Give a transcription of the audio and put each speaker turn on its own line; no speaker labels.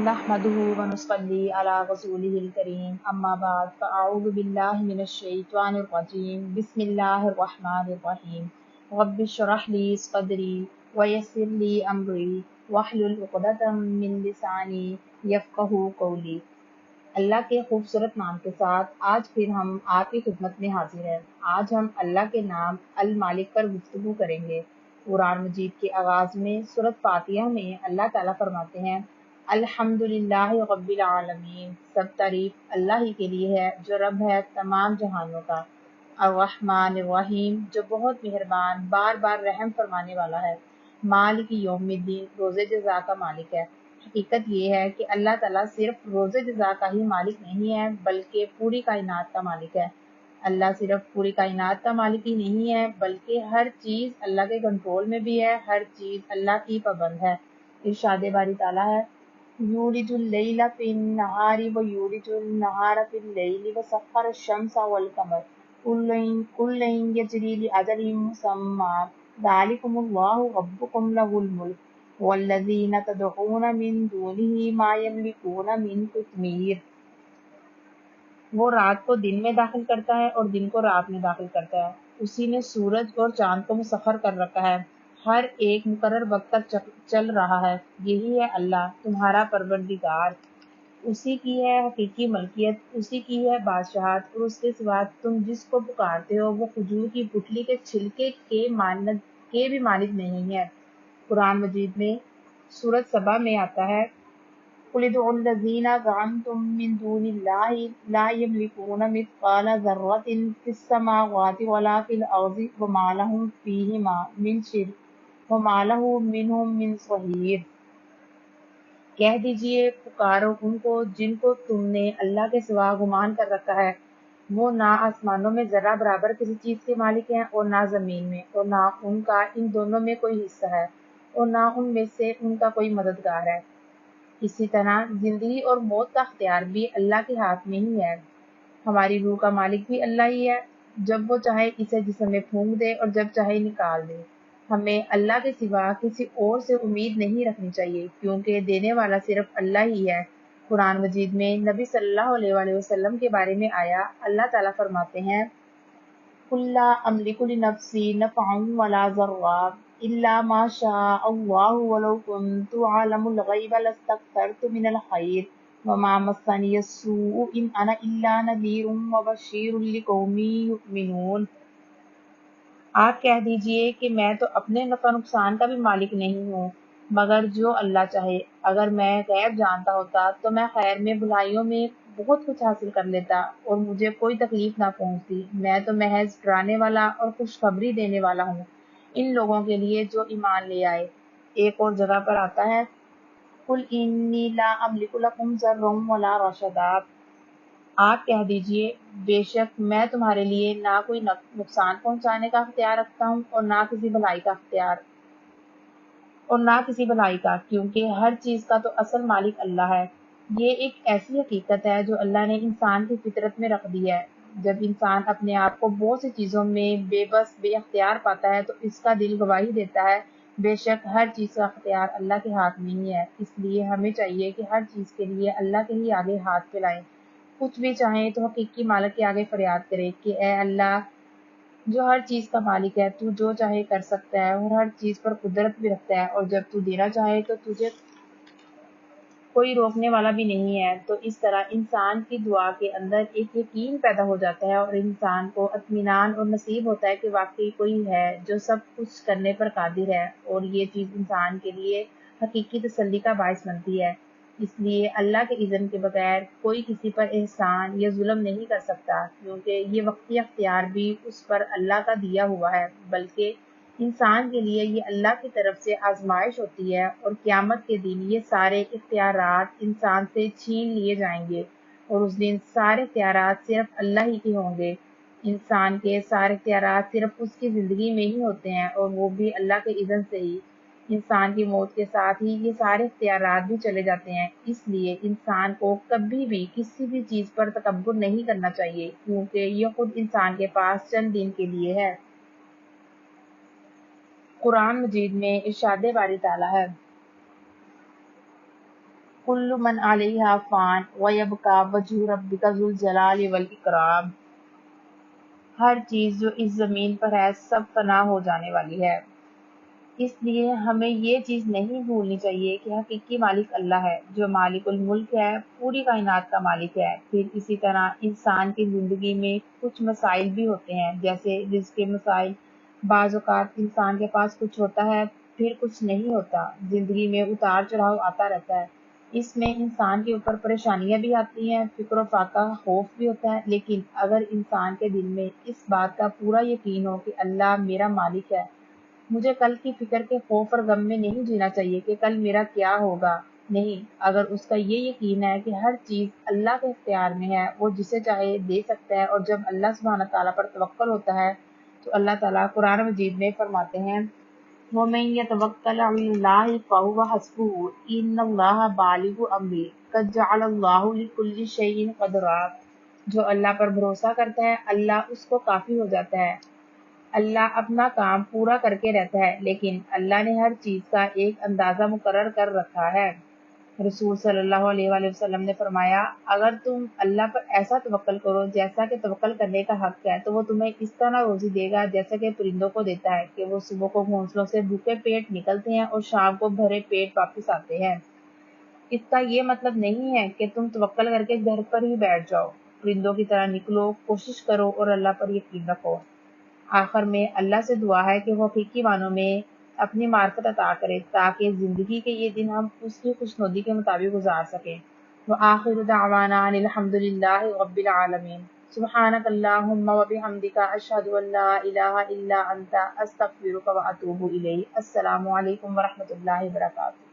नहमदुहु व नुसल्ली अला रसूलिहिल करीम अम्मा बाद फ़अऊज़ु बिल्लाहि मिनश शैतानिर रजीम बिस्मिल्लाहिर रहमानिर रहीम रब्बिश्रह ली सदरी व यस्सिर ली अमरी वहलुल उक़दतम मिन लिसानी यफ़क़हू क़ौली। अल्लाह के खूबसूरत नाम के साथ आज फिर हम आपकी खिदमत में हाजिर हैं। आज हम अल्लाह के नाम अल मालिक पर गुफ्तगू करेंगे। कुरान मजीद के आगाज़ में सूरत फातिहा में अल्लाह ताला फरमाते हैं, अल्हम्दुलिल्लाहि रब्बिल आलमीन, सब तारीफ अल्लाह ही के लिए है जो रब है तमाम जहानों का। अर्रहमानिर रहीम, जो बहुत मेहरबान बार बार रहम फरमाने वाला है। मालिक यौमिद्दीन, रोज़े जज़ा का मालिक है। हकीकत ये है कि अल्लाह ताला सिर्फ रोज़े जज़ा का ही मालिक नहीं है बल्कि पूरी कायनात का मालिक है। अल्लाह सिर्फ पूरी कायनात का मालिक ही नहीं है बल्कि हर चीज़ अल्लाह के कंट्रोल में भी है, हर चीज़ अल्लाह की पाबंद है। इरशाद बारी ताला है, यूलिजुल लैला फिन नहारी व यूलिजुल नहारा फिल लैली व सख्खर अश-शम्सा वल कमर कुल्लुन यजरी लिअजलिन मुसम्मा ज़ालिकुमुल्लाहु रब्बुकुम लहुल मुल्क वल्लज़ीना तदऊना मिन दूनिही मा यमलिकूना मिन क़ित्मीर। वो रात को दिन में दाखिल करता है और दिन को रात में दाखिल करता है। उसी ने सूरज और चांद को मुसख्खर कर रखा है, हर एक मुकर्रर वक्त तक चल रहा है। यही है अल्लाह तुम्हारा परवरदिगार। उसी की है हकीकी मलकियत, उसी की है बादशाहत, और उसके सिवा तुम जिसको पुकारते हो वो खजूर की गुठली के छिलके के भी मालिक नहीं है। कुरान मजीद में सूरत सबा में आता है, कुल उदउल लज़ीना ज़अमतुम मिन दूनिल्लाहि ला यमलिकूना मिस्क़ाला ज़र्रतिन फ़िस समावाति वला फ़िल अर्ज़ि वमा लहुम फ़ीहिमा मिन शिर्क वमा लहु मिनहुम मिन ज़हीर। कह दीजिए, पुकारो उनको जिनको तुमने अल्लाह के सिवा गुमान कर रखा है। वो ना आसमानों में जरा बराबर किसी चीज के मालिक हैं और ना जमीन में, और ना उनका इन दोनों में कोई हिस्सा है, और ना उनमें से उनका कोई मददगार है। इसी तरह जिंदगी और मौत का अख्तियार भी अल्लाह के हाथ में ही है। हमारी रूह का मालिक भी अल्लाह ही है। जब वो चाहे इसे जिस्म में फूंक दे और जब चाहे निकाल दे। हमें अल्लाह के सिवा किसी और से उम्मीद नहीं रखनी चाहिए, क्योंकि देने वाला सिर्फ अल्लाह ही है। कुरान मजीद में नबी सल्लल्लाहु अलैहि वसल्लम के बारे में आया, अल्लाह ताला फरमाते हैं, कुल ला अमलिकु लिनफ्सी नफ़अन वला ज़र्रा इल्ला मा शाअ अल्लाहु वलौ कुन्तु अअलमुल ग़ैब लस्तक्थरतु मिनल ख़ैर वमा मस्सनिय अस्सूअु इन अना इल्ला नज़ीरुम व बशीरुन लिक़ौमिन युमिनून। आप कह दीजिए कि मैं तो अपने नफ़ा नुकसान का भी मालिक नहीं हूँ मगर जो अल्लाह चाहे। अगर मैं गैब जानता होता तो मैं खैर में बुराइयों में बहुत कुछ हासिल कर लेता और मुझे कोई तकलीफ ना पहुँचती। मैं तो महज डराने वाला और खुशखबरी देने वाला हूँ इन लोगों के लिए जो ईमान ले आए। एक और जगह पर आता है, कुल इन्नी ला अमलिकु लकुम ज़र्रन वला रशदा। आप कह दीजिए, बेशक मैं तुम्हारे लिए ना कोई नुकसान पहुंचाने का अख्तियार रखता हूँ और ना किसी भलाई का, क्योंकि हर चीज का तो असल मालिक अल्लाह है। ये एक ऐसी हकीकत है जो अल्लाह ने इंसान की फितरत में रख दी है। जब इंसान अपने आप को बहुत सी चीजों में बेबस बेअख्तियार पाता है तो इसका दिल गवाही देता है, बेशक हर चीज का अख्तियार अल्लाह के हाथ में ही है। इसलिए हमें चाहिए कि हर चीज के लिए अल्लाह के ही आगे हाथ फैलाएं। कुछ भी चाहें तो हकीकी मालिक के आगे फरियाद करे कि ए अल्लाह, जो हर चीज का मालिक है, तू जो चाहे कर सकता है और हर चीज पर कुदरत भी रखता है, और जब तू देना चाहे तो तुझे कोई रोकने वाला भी नहीं है। तो इस तरह इंसान की दुआ के अंदर एक यकीन पैदा हो जाता है और इंसान को इत्मीनान और नसीब होता है कि वाकई कोई है जो सब कुछ करने पर कादिर है, और ये चीज इंसान के लिए हकीकी तसल्ली का बायस बनती है। इसलिए अल्लाह के इज़्न के बगैर कोई किसी पर एहसान या जुल्म नहीं कर सकता, क्योंकि ये वक्ती अख्तियार भी उस पर अल्लाह का दिया हुआ है, बल्कि इंसान के लिए ये अल्लाह की तरफ से आजमाइश होती है, और क़यामत के दिन ये सारे इख्तियारात इंसान से छीन लिए जाएंगे और उस दिन सारे इख्तियारात सिर्फ अल्लाह ही के होंगे। इंसान के सारे इख्तियारात सिर्फ उसकी ज़िंदगी में ही होते हैं, और वो भी अल्लाह के इज़्न से ही। इंसान की मौत के साथ ही ये सारे इख्तियारात भी चले जाते हैं। इसलिए इंसान को कभी भी किसी भी चीज़ पर तकब्बुर नहीं करना चाहिए, क्योंकि ये खुद इंसान के पास चंद दिन के लिए है। कुरान मजीद में इरशाद बारी ताला है, कुल्लु मन अलैहा फान व यबका वजहु रब्बिका जुल जलाली वल इकराम। हर चीज जो इस जमीन पर है सब फना हो जाने वाली है, इसलिए हमें ये चीज नहीं भूलनी चाहिए कि हकीकी मालिक अल्लाह है, जो मालिकुल मुल्क है, पूरी कायनात का मालिक है। फिर इसी तरह इंसान की जिंदगी में कुछ मसाइल भी होते हैं, जैसे रिज्क के मसाइल। बाज़ औक़ात इंसान के पास कुछ होता है, फिर कुछ नहीं होता। जिंदगी में उतार चढ़ाव आता रहता है, इसमें इंसान के ऊपर परेशानियां भी आती हैं, फिक्र फाका खौफ भी होता है। लेकिन अगर इंसान के दिल में इस बात का पूरा यकीन हो कि अल्लाह मेरा मालिक है, मुझे कल की फिक्र के खौफ और गम में नहीं जीना चाहिए कि कल मेरा क्या होगा। नहीं, अगर उसका ये यकीन है कि हर चीज अल्लाह के इख्तियार में है, वो जिसे चाहे दे सकता है, और जब अल्लाह सुब्हान ताला पर तवक्कल होता है तो अल्लाह ताला कुरान मजीद में फरमाते हैं, वमन यतवक्कल अलल्लाहि फहुव हस्बुहु इन्नल्लाह बालिगु अम्री कद जअलल्लाहु लिकुल्लि शैइन क़दरा। जो अल्लाह पर भरोसा करता है, अल्लाह उसको काफी हो जाता है। अल्लाह अपना काम पूरा करके रहता है, लेकिन अल्लाह ने हर चीज का एक अंदाजा मुकर्रर कर रखा है। रसूल सल्लल्लाहु अलैहि वसल्लम ने फरमाया, अगर तुम अल्लाह पर ऐसा तवक्कल करो जैसा कि तवक्कल करने का हक है, तो वो तुम्हें इस तरह रोजी देगा जैसा कि परिंदों को देता है, कि वो सुबह को घोंसलों से भूखे पेट निकलते हैं और शाम को भरे पेट वापस आते हैं। इसका ये मतलब नहीं है कि तुम तवक्कल करके घर पर ही बैठ जाओ। परिंदों की तरह निकलो, कोशिश करो और अल्लाह पर यकीन रखो। आखिर में अल्लाह से दुआ है कि वो हकीकी मानों में अपनी मार्फत अता करे, ताकि ज़िंदगी के ये दिन हम उसकी खुशनुदी के मुताबिक गुजार सकें। व आखिरु दावाना अनिल हम्दुलिल्लाहि रब्बिल आलमीन। सुब्हानक अल्लाहुम्मा व बिहम्दिका अशहदु अन ला इलाहा इल्ला अंता अस्तगफिरुका व अतूबु इलैक। अस्सलामु अलैकुम व रहमतुल्लाहि व बरकातुहू।